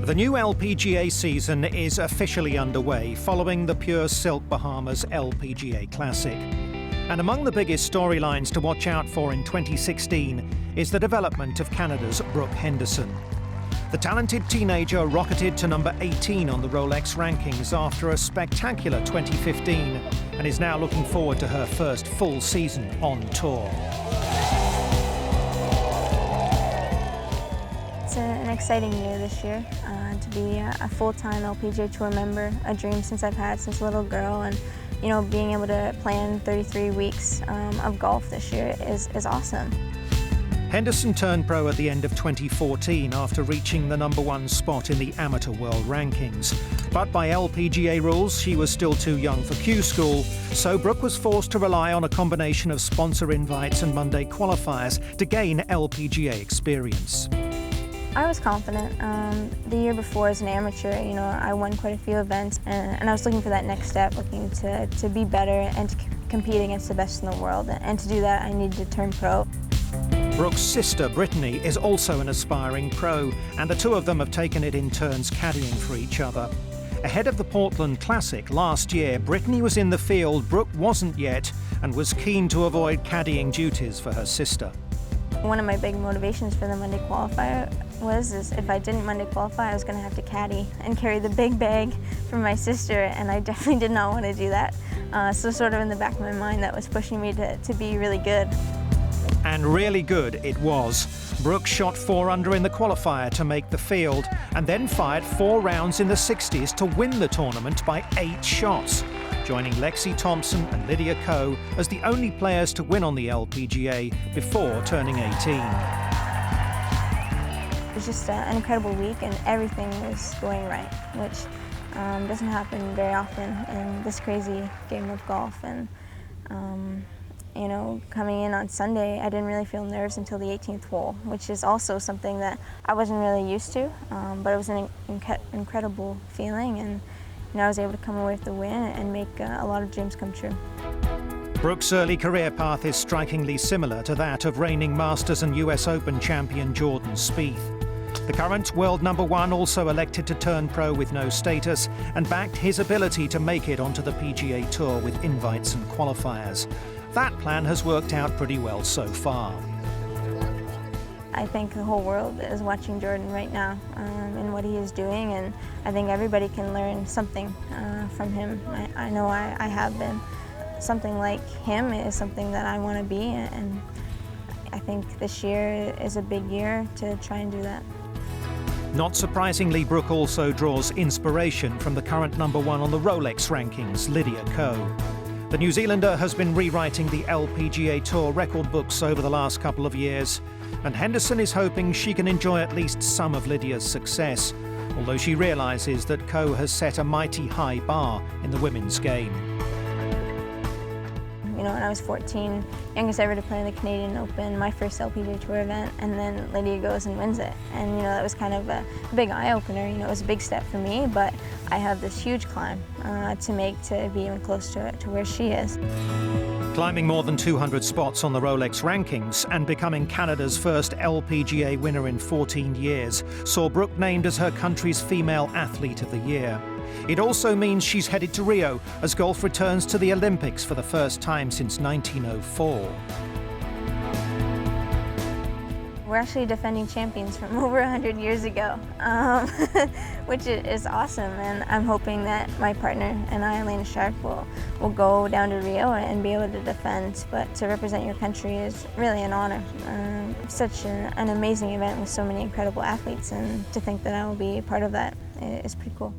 The new LPGA season is officially underway following the Pure Silk Bahamas LPGA Classic. And among the biggest storylines to watch out for in 2016 is the development of Canada's Brooke Henderson. The talented teenager rocketed to number 18 on the Rolex rankings after a spectacular 2015 and is now looking forward to her first full season on tour. It's an exciting year this year to be a full-time LPGA Tour member, a dream since I've had since a little girl, and being able to plan 33 weeks of golf this year is awesome. Henderson turned pro at the end of 2014 after reaching the #1 spot in the amateur world rankings. But by LPGA rules, she was still too young for Q school, so Brooke was forced to rely on a combination of sponsor invites and Monday qualifiers to gain LPGA experience. I was confident. The year before as an amateur, I won quite a few events, and I was looking for that next step, looking to be better and to compete against the best in the world. And to do that, I needed to turn pro. Brooke's sister, Brittany, is also an aspiring pro, and the two of them have taken it in turns caddying for each other. Ahead of the Portland Classic last year, Brittany was in the field, Brooke wasn't yet, and was keen to avoid caddying duties for her sister. One of my big motivations for the Monday qualifier was if I didn't Monday qualify, I was going to have to caddy and carry the big bag for my sister, and I definitely did not want to do that. So sort of in the back of my mind, that was pushing me to be really good. And really good it was. Brooke shot 4 under in the qualifier to make the field, and then fired 4 rounds in the 60s to win the tournament by 8 shots, joining Lexi Thompson and Lydia Ko as the only players to win on the LPGA before turning 18. It was just an incredible week, and everything was going right, which doesn't happen very often in this crazy game of golf. And coming in on Sunday, I didn't really feel nerves until the 18th hole, which is also something that I wasn't really used to, but it was an incredible feeling, and I was able to come away with the win and make a lot of dreams come true. Brooke's early career path is strikingly similar to that of reigning Masters and US Open champion Jordan Spieth. The current world #1 also elected to turn pro with no status and backed his ability to make it onto the PGA Tour with invites and qualifiers. That plan has worked out pretty well so far. I think the whole world is watching Jordan right now and what he is doing, and I think everybody can learn something from him. I know I have been. Something like him is something that I want to be, and I think this year is a big year to try and do that. Not surprisingly, Brooke also draws inspiration from the current #1 on the Rolex rankings, Lydia Ko. The New Zealander has been rewriting the LPGA Tour record books over the last couple of years, and Henderson is hoping she can enjoy at least some of Lydia's success, although she realises that Ko has set a mighty high bar in the women's game. When I was 14, youngest ever to play in the Canadian Open, my first LPGA Tour event, and then Lydia goes and wins it. And that was kind of a big eye-opener. It was a big step for me, but I have this huge climb to make to be even close to where she is. Climbing more than 200 spots on the Rolex rankings and becoming Canada's first LPGA winner in 14 years saw Brooke named as her country's Female Athlete of the Year. It also means she's headed to Rio as golf returns to the Olympics for the first time since 1904. We're actually defending champions from over 100 years ago, which is awesome, and I'm hoping that my partner and I, Elena Sharp, will go down to Rio and be able to defend. But to represent your country is really an honor. Such an amazing event with so many incredible athletes, and to think that I will be part of that is pretty cool.